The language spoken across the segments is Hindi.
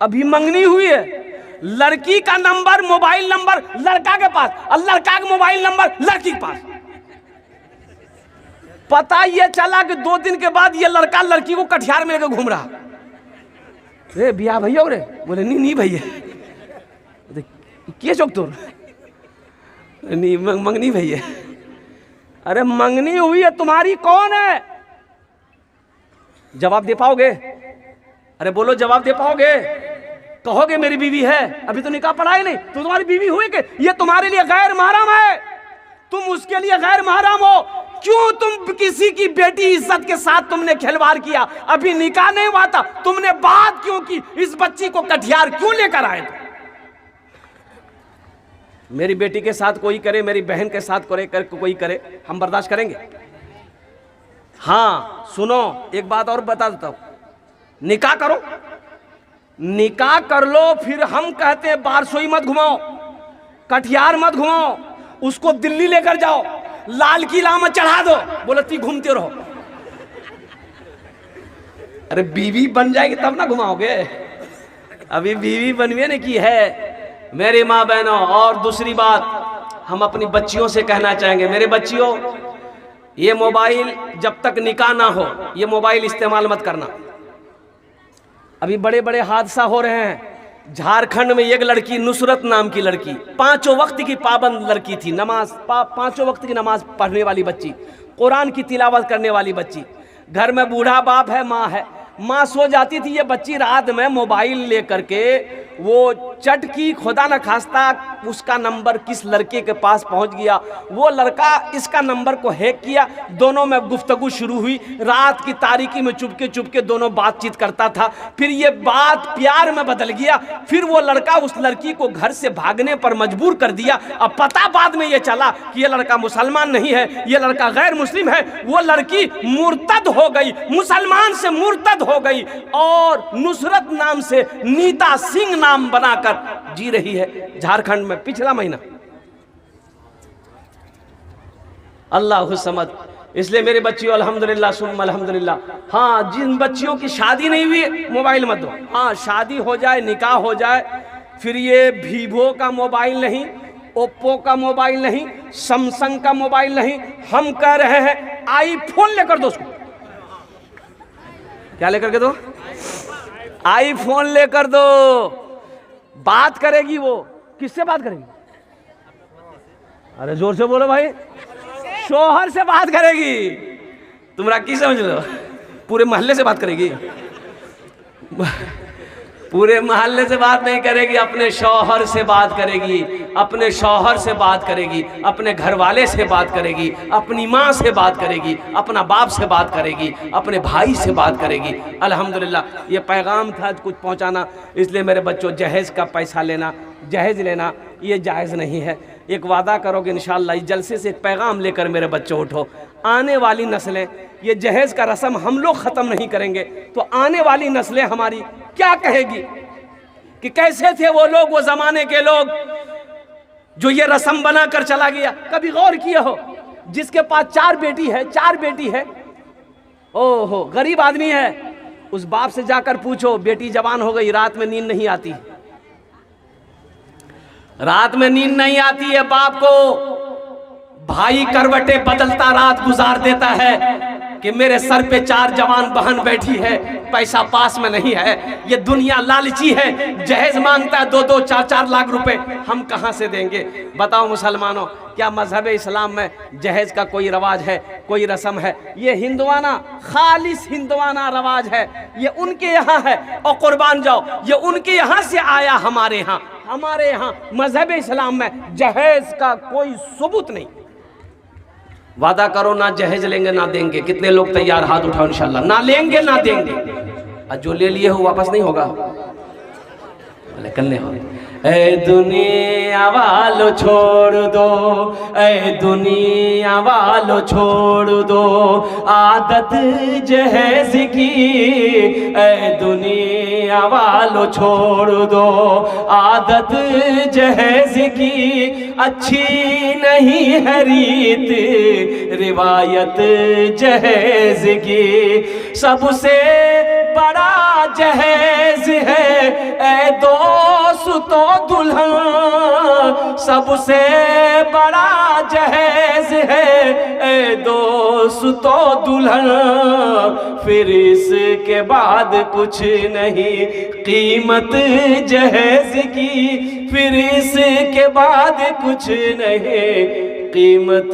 अभी मंगनी हुई है, लड़की का नंबर मोबाइल नंबर लड़का के पास और लड़का का मोबाइल नंबर लड़की के पास। पता ये चला कि 2 दिन के बाद ये लड़का लड़की को कटिहार में लेकर घूम रहा। रे बिया भैया रे, बोले नहीं भैया, क्या चौक तोर नहीं मंगनी भैया। अरे मंगनी हुई है तुम्हारी, कौन है? जवाब दे पाओगे? अरे बोलो, जवाब दे पाओगे? कहोगे मेरी बीवी है, अभी तो निकाह पढ़ा ही नहीं, तो तुम्हारी बीवी हुई कि ये तुम्हारे लिए गैर महरम है, तुम उसके लिए गैर महरम हो। क्यों तुम किसी की बेटी इज्जत के साथ तुमने खिलवाड़ किया? अभी निकाह नहीं हुआ था, तुमने बात क्यों की? इस बच्ची को कटिहार क्यों लेकर आए थे? मेरी बेटी के साथ कोई करे, मेरी बहन के साथ कोई करे, हम बर्दाश्त करेंगे? हाँ सुनो, एक बात और बता देता हूं, निकाह करो, निकाह कर लो, फिर हम कहते हैं बारसोई मत घुमाओ, कटिहार मत घुमाओ, उसको दिल्ली लेकर जाओ, लाल किला में चढ़ा दो, बोलो ती घूमते रहो। अरे बीवी बन जाएगी तब ना घुमाओगे, अभी बीवी बनवे ने की है। मेरी माँ बहनों, और दूसरी बात हम अपनी बच्चियों से कहना चाहेंगे, मेरे बच्चियों, ये मोबाइल जब तक निकाह ना हो ये मोबाइल इस्तेमाल मत करना। अभी बड़े बड़े हादसा हो रहे हैं। झारखंड में एक लड़की, नुसरत नाम की लड़की, 5 वक्त की पाबंद लड़की थी, नमाज 5 वक्त की नमाज पढ़ने वाली बच्ची, कुरान की तिलावत करने वाली बच्ची। घर में बूढ़ा बाप है, माँ है, माँ सो जाती थी, ये बच्ची रात में मोबाइल लेकर के वो चटकी, खुदा न खास्ता उसका नंबर किस लड़के के पास पहुंच गया, वो लड़का इसका नंबर को हैक किया, दोनों में गुफ्तगू शुरू हुई, रात की तारीकी में चुपके चुपके दोनों बातचीत करता था, फिर ये बात प्यार में बदल गया, फिर वो लड़का उस लड़की को घर से भागने पर मजबूर कर दिया। अब पता बाद में ये चला कि ये लड़का मुसलमान नहीं है, ये लड़का गैर मुस्लिम है, वो लड़की मुर्तद हो गई, मुसलमान से मुर्तद हो गई और नुसरत नाम से नीता सिंह नाम बनाकर जी रही है झारखंड में। पिछला महीना, अल्लाह समझ। इसलिए मेरे बच्चियों, अल्हम्दुलिल्लाह सुम्मा अल्हम्दुलिल्लाह, हाँ जिन बच्चियों की शादी नहीं हुई मोबाइल मत दो। हाँ शादी हो जाए, निकाह हो जाए, फिर ये वीवो का मोबाइल नहीं, ओप्पो का मोबाइल नहीं, सैमसंग का मोबाइल नहीं, हम कह रहे हैं आईफोन लेकर दो उसको। क्या लेकर के दो? आईफोन लेकर दो। बात करेगी वो, किससे बात करेगी? अरे जोर से बोलो भाई। शोहर से बात करेगी। तुम राखी समझ लो, पूरे मोहल्ले से बात करेगी। पूरे मोहल्ले से बात नहीं करेगी, अपने शौहर से बात करेगी, अपने शौहर से बात करेगी, अपने घर वाले से बात करेगी, अपनी माँ से बात करेगी, अपना बाप से बात करेगी, अपने भाई से बात करेगी। अल्हम्दुलिल्लाह ये पैगाम था कुछ पहुँचाना। इसलिए मेरे बच्चों, जहेज़ का पैसा लेना, जहेज़ लेना ये जायज़ नहीं है। एक वादा करोगे इंशाअल्लाह, इस जलसे से एक पैगाम लेकर मेरे बच्चों उठो। आने वाली नस्लें, ये जहेज़ का रस्म हम लोग ख़त्म नहीं करेंगे तो आने वाली नस्लें हमारी क्या कहेगी कि कैसे थे वो लोग, वो ज़माने के लोग जो ये रस्म बना कर चला गया। कभी गौर किया हो, जिसके पास 4 बेटी है, ओहो गरीब आदमी है, उस बाप से जाकर पूछो, बेटी जवान हो गई, रात में नींद नहीं आती, रात में नींद नहीं आती है बाप को, भाई करवटे बदलता रात गुजार देता है कि मेरे सर पे 4 जवान बहन बैठी है, पैसा पास में नहीं है, ये दुनिया लालची है, जहेज मांगता है 2-2, 4-4 लाख रुपए, हम कहां से देंगे? बताओ मुसलमानों, क्या मजहब इस्लाम में जहेज का कोई रवाज है, कोई रस्म है? ये हिंदुआना, खालिस हिंदुआना रवाज है, ये उनके यहाँ है। और कुर्बान जाओ, ये उनके यहाँ से आया हमारे यहाँ मजहब इस्लाम में जहेज का कोई सबूत नहीं। वादा करो ना जहेज लेंगे ना देंगे। कितने लोग तैयार? हाथ उठाओ इंशाल्लाह। ना लेंगे ना देंगे, और जो ले लिए हो वापस नहीं होगा, करने हो। ऐ दुनिया वालों छोड़ दो, ऐ दुनिया वालों छोड़ दो आदत जहेज की, ऐ दुनिया वालों छोड़ दो आदत जहेज की, अच्छी नहीं है रीत रिवायत जहेज की, सबसे बड़ा जहेज है ए दोस्तों दुल्हन, सबसे बड़ा जहेज है ए दोस्तों दुल्हन, फिर इसके बाद कुछ नहीं कीमत जहेज की, फिर इसके बाद कुछ नहीं कीमत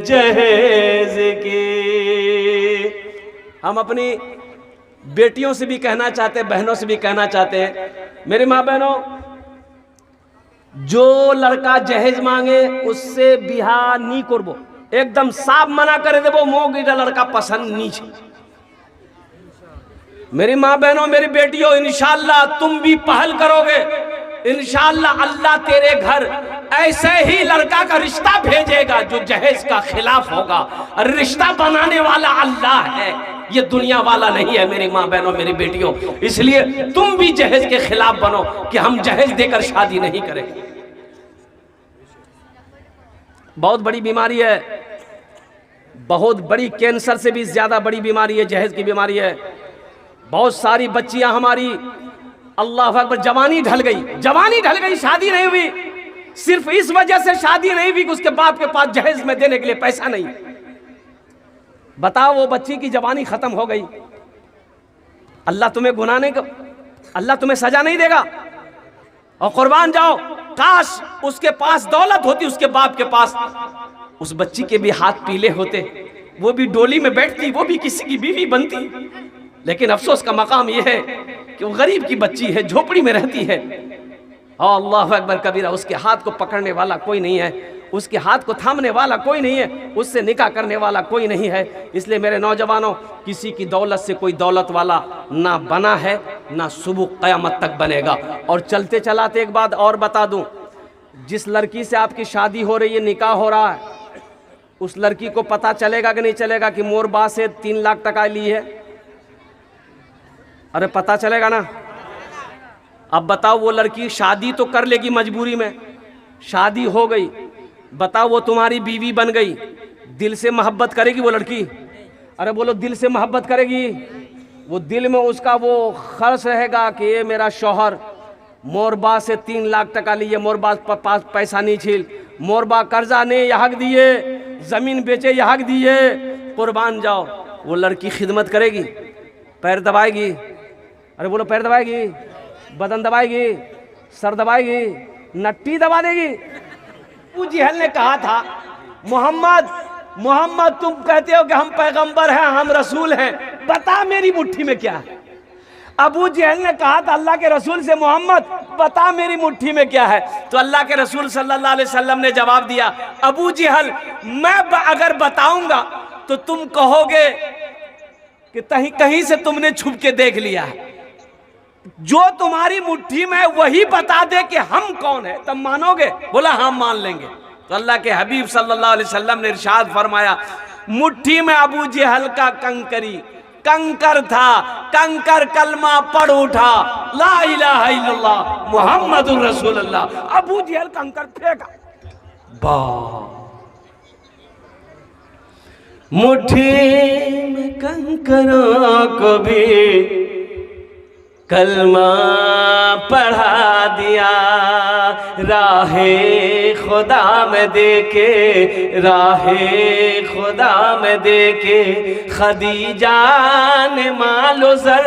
जहेज की। हम अपनी बेटियों से भी कहना चाहते हैं, बहनों से भी कहना चाहते हैं, मेरी माँ बहनों, जो लड़का जहेज मांगे उससे बिहा नहीं करबो, एकदम साफ मना करे देबो, मोग लड़का पसंद नहीं छे। मेरी माँ बहनों, मेरी बेटियों, इंशाअल्लाह तुम भी पहल करोगे, इंशाअल्लाह अल्लाह तेरे घर ऐसे ही लड़का का रिश्ता भेजेगा जो जहेज का खिलाफ होगा। और रिश्ता बनाने वाला अल्लाह है, ये दुनिया वाला नहीं है। मेरी माँ बहनों, मेरी बेटियों, इसलिए तुम भी जहेज के खिलाफ बनो कि हम जहेज देकर शादी नहीं करेंगे। बहुत बड़ी बीमारी है, बहुत बड़ी, कैंसर से भी ज्यादा बड़ी बीमारी है, जहेज की बीमारी है। बहुत सारी बच्चियां हमारी, अल्लाह अकबर, जवानी ढल गई, शादी नहीं हुई, सिर्फ इस वजह से शादी नहीं हुई कि उसके बाप के पास जहेज में देने के लिए पैसा नहीं। बताओ, वो बच्ची की जवानी खत्म हो गई, अल्लाह तुम्हें गुनाह नहीं, अल्लाह तुम्हें सजा नहीं देगा। और कुर्बान जाओ, काश उसके पास दौलत होती, उसके बाप के पास, उस बच्ची के भी हाथ पीले होते, वो भी डोली में बैठती, वो भी किसी की बीवी बनती। लेकिन अफसोस का मकाम यह है कि वो गरीब की बच्ची है, झोपड़ी में रहती है। अल्लाह अकबर कबीरा, उसके हाथ को पकड़ने वाला कोई नहीं है, उसके हाथ को थामने वाला कोई नहीं है, उससे निकाह करने वाला कोई नहीं है। इसलिए मेरे नौजवानों, किसी की दौलत से कोई दौलत वाला ना बना है, ना सुबह क़यामत तक बनेगा। और चलते चलाते एक बात और बता दूं, जिस लड़की से आपकी शादी हो रही है, निकाह हो रहा है, उस लड़की को पता चलेगा कि नहीं चलेगा कि मोर बा से 3 लाख टका ली है? अरे पता चलेगा ना। अब बताओ, वो लड़की शादी तो कर लेगी मजबूरी में, शादी हो गई, बताओ वो तुम्हारी बीवी बन गई, दिल से मोहब्बत करेगी वो लड़की? अरे बोलो, दिल से मोहब्बत करेगी? वो दिल में उसका वो खर्च रहेगा कि ये मेरा शौहर मोरबा से 3 लाख टका लिए, मोरबा पास पैसा नहीं छील, मोरबा कर्जा ने यहक दिए, जमीन बेचे यहक दिए, कुर्बान जाओ। वो लड़की खिदमत करेगी, पैर दबाएगी, अरे बोलो, पैर दबाएगी, बदन दबाएगी, सर दबाएगी, नट्टी दबा देगी। अबू जहल ने कहा था, मोहम्मद तुम कहते हो कि हम पैगंबर हैं, हम रसूल हैं, बता मेरी मुट्ठी में क्या है। अबू जहल ने कहा था अल्लाह के रसूल से, मोहम्मद बता मेरी मुट्ठी में क्या है। तो अल्लाह के रसूल सल्लल्लाहु अलैहि वसल्लम ने जवाब दिया, अबू जहल, मैं अगर बताऊंगा तो तुम कहोगे कि कहीं से तुमने छुप के देख लिया है, जो तुम्हारी मुट्ठी में वही बता दे कि हम कौन है, तब मानोगे? बोला हाँ मान लेंगे। तो अल्लाह के हबीब सल्लल्लाहु अलैहि वसल्लम ने इरशाद फरमाया, मुट्ठी में अबू जहल का कंकर था, कंकर कलमा पढ़ उठा, ला इलाहा इल्लल्लाह मुहम्मदुर रसूलुल्लाह, अबू जहल कंकर फेंका, मुट्ठी में कंकरों को भी कलमा पढ़ा दिया, राहे खुदा में देके, राहे खुदा में देके, खदीजा ने मालो ज़र,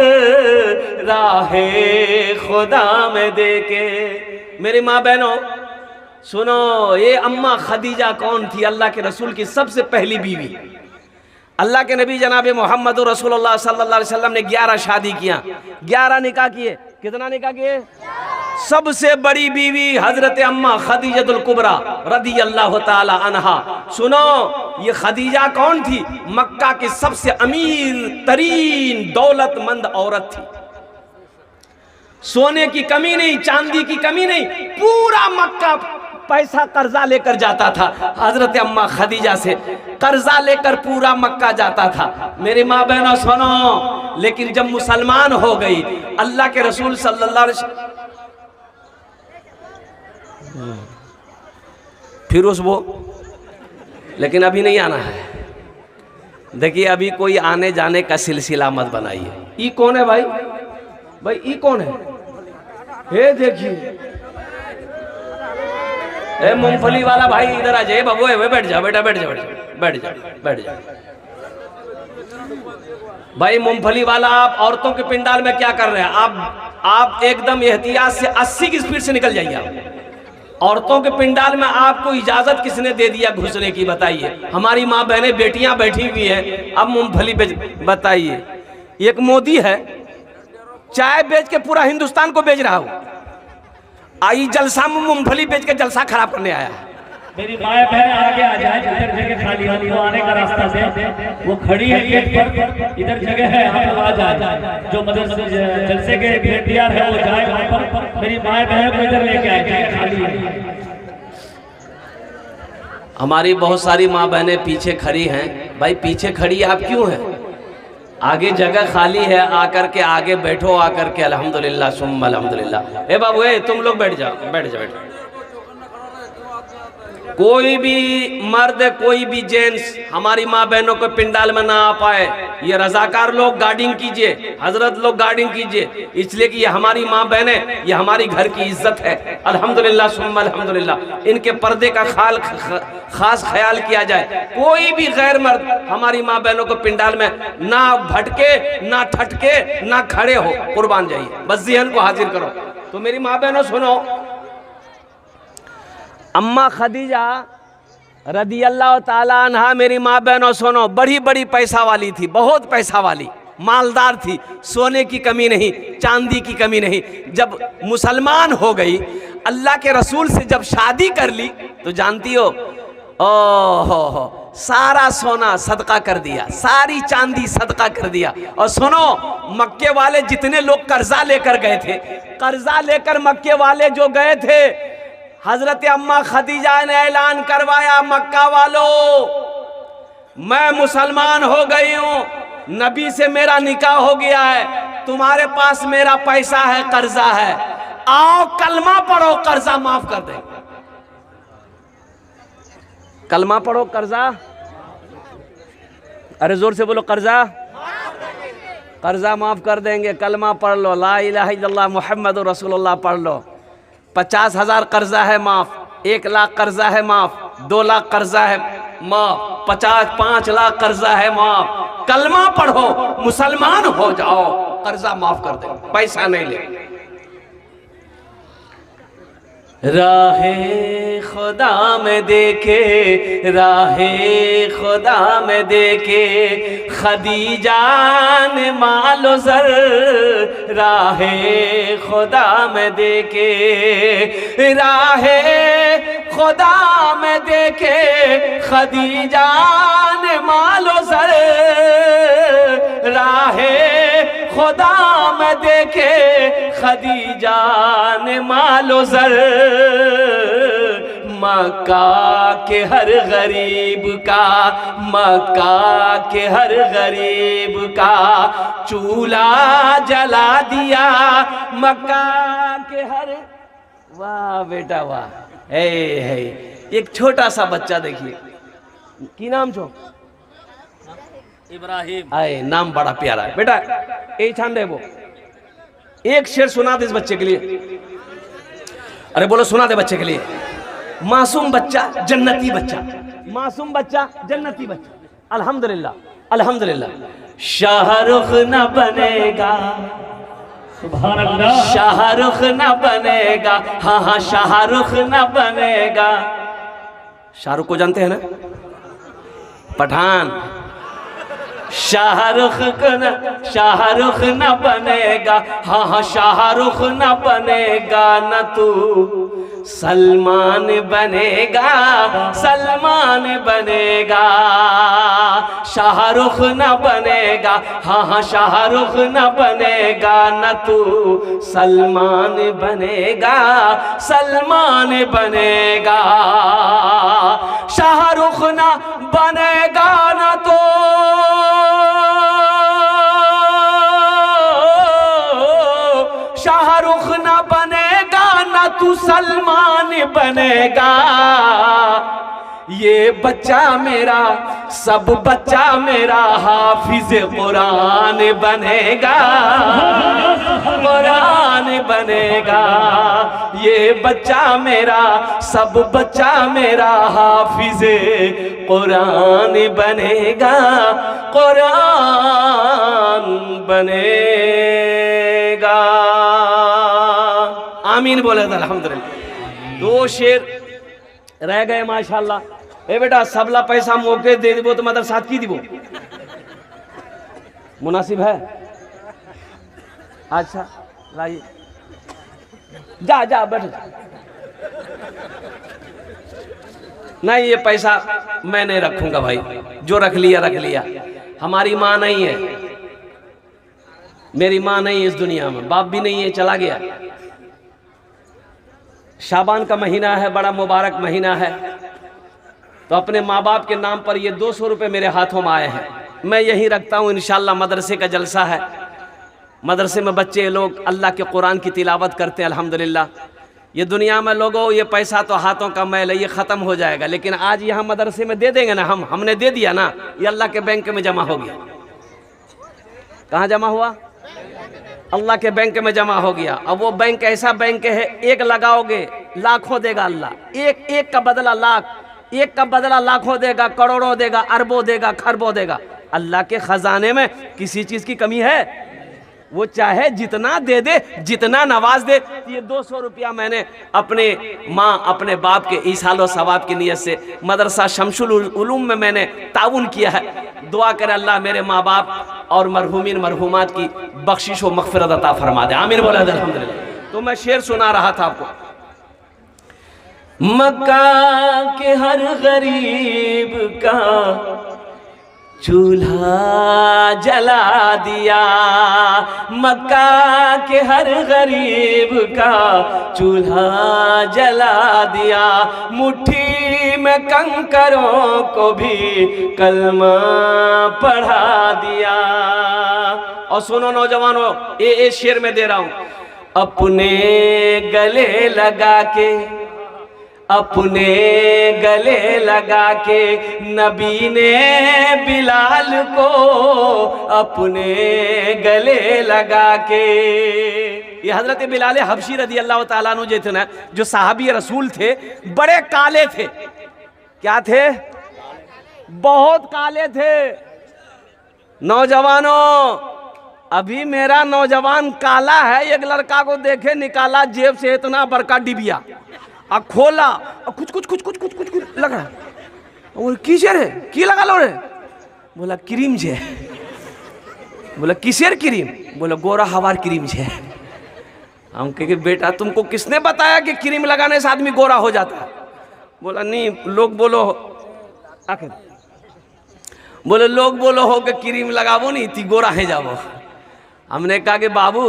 राहे खुदा में देके। मेरी माँ बहनों सुनो, ये अम्मा खदीजा कौन थी? अल्लाह के रसूल की सबसे पहली बीवी। अल्लाह के नबी जनाब मोहम्मद रसूलुल्लाह सल्लल्लाहु अलैहि वसल्लम ने 11 शादी किया, 11 निकाह किए। कितना निकाह किए? सबसे बड़ी बीवी हजरत अम्मा खदीजतुल कुबरा रदियल्लाहु ताला अन्हा। सुनो, ये खदीजा कौन थी? मक्का की सबसे अमीर तरीन दौलतमंद औरत थी। सोने की कमी नहीं, चांदी की कमी नहीं, पूरा मक्का पैसा कर्जा लेकर जाता था। हजरत अम्मा खदीजा से कर्जा लेकर पूरा मक्का जाता था। मेरी माँ बहनों सुनो, लेकिन जब मुसलमान हो गई, अल्लाह के रसूल सल्लल्लाहु अलैहि वसल्लम, फिर वो, लेकिन अभी नहीं आना है। देखिए, अभी कोई आने जाने का सिलसिला मत बनाइए। ये कौन है भाई? भाई ये कौन है? ये देखिए, ए मूंगफली वाला भाई इधर आ जाए बाबू, बैठ जा बेटा, बैठ जा, बैठ जा, बैठ जा। भाई मूंगफली वाला, आप औरतों के पिंडाल में क्या कर रहे हैं? आप एकदम एहतियात से 80 की स्पीड से निकल जाइए। आप औरतों के पिंडाल में आपको इजाजत किसने दे दिया घुसने की? बताइए। हमारी माँ बहनें बेटियां बैठी हुई हैं, अब मूंगफली बताइए। एक मोदी है, चाय बेच के पूरा हिंदुस्तान को बेच रहा हूं, आई जलसा में मूंगफली बेच के जलसा खराब करने आया। मेरी माँ बहन आगे आ जाए, इधर जगह खाली वाली वो आने का रास्ता दे, वो खड़ी है गेट पर, इधर जगह है, आप लोग आ जाए। जो मतलब जलसे के भेटियार है वो जाए वहाँ पर, मेरी माँ बहन को इधर लेके आए, जगह खाली है। हमारी बहुत सारी माँ बहनें पीछे खड़ी हैं। भाई पीछे खड़ी आप क्यों हैं? आगे जगह खाली है, आकर के आगे बैठो, आकर के अल्हम्दुलिल्लाह सुम्मा अल्हम्दुलिल्लाह। ए बाबू, ए तुम लोग बैठ जाओ, बैठ जाओ, बैठ जाओ। कोई भी मर्द, कोई भी जेंट्स हमारी माँ बहनों को पिंडाल में ना आ पाए, ये रजाकार लोग गार्डिंग कीजिए, हजरत लोग गार्डिंग कीजिए, इसलिए कि ये हमारी माँ बहनें, ये हमारी घर की इज्जत है। अल्हम्दुलिल्लाह सुम्मा अल्हम्दुलिल्लाह। इनके पर्दे का खास ख्याल किया जाए। कोई भी गैर मर्द हमारी माँ बहनों को पिंडाल में ना भटके, ना ठटके, ना खड़े हो, कुर्बान जाइए, बस ज़हन को हाजिर करो। तो मेरी माँ बहनों सुनो, अम्मा खदीजा रदियल्लाहु ताला अन्हा, मेरी माँ बहनों सुनो, बड़ी बड़ी पैसा वाली थी, बहुत पैसा वाली, मालदार थी, सोने की कमी नहीं, चांदी की कमी नहीं। जब मुसलमान हो गई, अल्लाह के रसूल से जब शादी कर ली, तो जानती हो, ओहो, सारा सोना सदका कर दिया, सारी चांदी सदका कर दिया। और सुनो, मक्के वाले जितने लोग कर्जा लेकर गए थे, कर्जा लेकर मक्के वाले जो गए थे, हजरत अम्मा खदीजा ने ऐलान करवाया, मक्का वालों, मैं मुसलमान हो गई हूं, नबी से मेरा निकाह हो गया है, तुम्हारे पास मेरा पैसा है, कर्जा है, आओ कलमा पढ़ो, कर्जा माफ कर देंगे। कलमा पढ़ो, कर्जा, अरे जोर से बोलो, कर्जा, कर्जा माफ कर देंगे। कलमा पढ़ लो, ला इलाहा इल्लल्लाह मुहम्मद रसूलुल्लाह पढ़ लो। 50,000 कर्जा है माफ, 1 लाख कर्जा है माफ, 2 लाख कर्जा है माफ, 5 लाख कर्जा है माफ। कलमा पढ़ो, मुसलमान हो जाओ, कर्जा माफ कर दे, पैसा नहीं ले। राहे खुदा में देखे, राहे खुदा में देखे, खदीजा ने मालो ज़र, राहे खुदा में देखे, राहे खुदा में देखे, खदीजा ने मालो ज़र, राहे खुदा में देखे, खदीजा ने मालो ज़र। मक्का के हर गरीब का, मक्का के हर गरीब का चूल्हा जला दिया, मक्का के हर, वाह बेटा वाह। हे एक छोटा सा बच्चा देखिए, की नाम छो? इब्राहिम। आए, नाम बड़ा प्यारा है बेटा। ए छान दे, वो एक शेर सुना दे इस बच्चे के लिए। अरे बोलो, सुना दे बच्चे के लिए। मासूम बच्चा, जन्नती बच्चा, मासूम बच्चा, जन्नती बच्चा। अल्हम्दुलिल्लाह, अल्हम्दुलिल्लाह। शाहरुख न बनेगा, सुभान अल्लाह, शाहरुख न बनेगा, हाँ हाँ शाहरुख न बनेगा। शाहरुख को जानते हैं ना, पठान। शाहरुख न बनेगा, हाँ हाँ शाहरुख न बनेगा, न तू सलमान बनेगा, सलमान बनेगा। शाहरुख न बनेगा, हाँ हाँ शाहरुख न बनेगा, न तू सलमान बनेगा, सलमान बनेगा। शाहरुख न बनेगा, न तो शाहरुख न बनेगा, न तू सलमान बनेगा। ये बच्चा मेरा सब बच्चा मेरा हाफिज कुरान बनेगा, कुरान बनेगा। ये बच्चा मेरा, सब बच्चा मेरा हाफिज कुरान बनेगा, कुरान बनेगा। आमीन बोले तो अल्हम्दुलिल्लाह। दो शेर रह गए माशाल्लाह। ए बेटा सबला पैसा मौके दे दिबो तो मदरसा की दिबो, मुनासिब है? अच्छा लाइए, जा जा बैठ। नहीं ये पैसा मैं नहीं रखूंगा भाई, जो रख लिया रख लिया। हमारी माँ नहीं है, मेरी माँ नहीं है इस दुनिया में, बाप भी नहीं है, चला गया। शाबान का महीना है, बड़ा मुबारक महीना है, तो अपने माँ बाप के नाम पर ये 200 रुपये मेरे हाथों में आए हैं, मैं यहीं रखता हूँ। इंशाल्लाह मदरसे का जलसा है, मदरसे में बच्चे लोग अल्लाह के कुरान की तिलावत करते हैं अल्हम्दुलिल्लाह। ये दुनिया में लोगों ये पैसा तो हाथों का मैल है, ये ख़त्म हो जाएगा, लेकिन आज यहाँ मदरसे में दे देंगे ना, हमने दे दिया ना, ये अल्लाह के बैंक में जमा हो गया। कहाँ जमा हुआ? अल्लाह के बैंक में जमा हो गया। अब वो बैंक ऐसा बैंक है, एक लगाओगे लाखों देगा अल्लाह, एक का बदला लाख, एक का बदला लाखों देगा, करोड़ों देगा, अरबों देगा, खरबों देगा। अल्लाह के खजाने में किसी चीज की कमी है? वो चाहे जितना दे दे, जितना नवाज दे। ये 200 रुपया मैंने अपने माँ अपने बाप के ईसालो सवाब की नीयत से मदरसा शमसुल उलूम में मैंने ताउन किया है। दुआ करे अल्लाह मेरे माँ बाप और मरहूमीन मरहूमात की बख्शिश व मग़फ़िरत अता फरमा दे। आमीन बोला अल्हम्दुलिल्लाह। तो मैं शेर सुना रहा था आपको। मक्का के हर गरीब का चूल्हा जला दिया, मक्का के हर गरीब का चूल्हा जला दिया, मुट्ठी में कंकरों को भी कलमा पढ़ा दिया। और सुनो नौजवानों, ये शेर में दे रहा हूं। अपने गले लगा के, अपने गले लगा के नबी ने बिलाल को अपने गले लगा के। ये हजरत बिलाल हबशी रदी अल्लाह ताला अन्हु जो थे ना, जो साहबी रसूल थे, बड़े काले थे। क्या थे? बहुत काले थे। नौजवानों, अभी मेरा नौजवान काला है, एक लड़का को देखे निकाला जेब से इतना बड़का डिबिया और खोला और कुछ कुछ कुछ कुछ कुछ कुछ कुछ लगा। और किसर है? की लगा लो रे? बोला क्रीम छे। बोला किसर क्रीम? बोला गोरा हवार क्रीम छे। हम कहे बेटा तुमको किसने बताया कि क्रीम लगाने से आदमी गोरा हो जाता है? बोला नहीं, लोग बोलो आखिर, बोले लोग बोलो हो कि क्रीम लगावो नहीं थी गोरा है जाओ। हमने कहा कि बाबू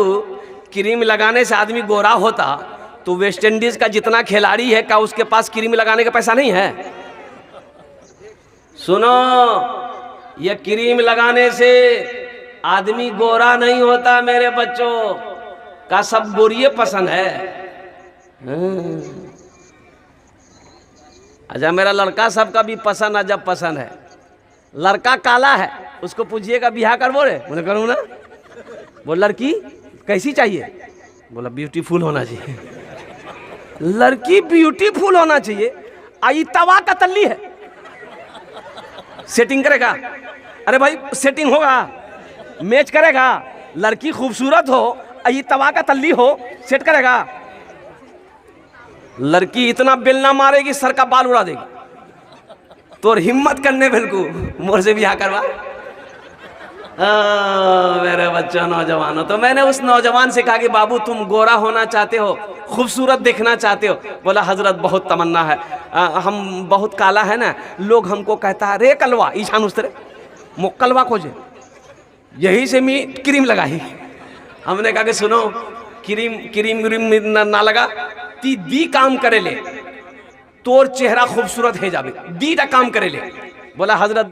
क्रीम लगाने से आदमी गोरा होता तो वेस्ट इंडीज का जितना खिलाड़ी है क्या उसके पास क्रीम लगाने का पैसा नहीं है? सुनो, ये क्रीम लगाने से आदमी गोरा नहीं होता मेरे बच्चों का, सब गोरिये पसंद है। अच्छा मेरा लड़का सबका भी पसंद है, जब पसंद है। लड़का काला है, उसको पूछिएगा बियाह करवो रे? बोले करूँ ना। वो लड़की कैसी चाहिए? बोला ब्यूटीफुल होना चाहिए। लड़की ब्यूटीफुल होना चाहिए, आई तवा का तल्ली है, सेटिंग करेगा? अरे भाई सेटिंग होगा, मैच करेगा। लड़की खूबसूरत हो, आई तवा का तल्ली हो, सेट करेगा? लड़की इतना बेलना मारेगी सर का बाल उड़ा देगी। तो हिम्मत करने बिल्कुल मोर से बियाह करवा। मेरे बच्चों नौजवानों, तो मैंने उस नौजवान से कहा कि बाबू तुम गोरा होना चाहते हो, खूबसूरत देखना चाहते हो? बोला हजरत बहुत तमन्ना है, हम बहुत काला है ना, लोग हमको कहता है रे कलवा ईशान उस्तरे मुक्कलवा खोजे, यही से मी क्रीम लगाई। हमने कहा कि सुनो क्रीम क्रीम क्रीम ना लगा, ती दी काम करे ले, तोर चेहरा खूबसूरत है जावे, दी काम करे ले। बोला हजरत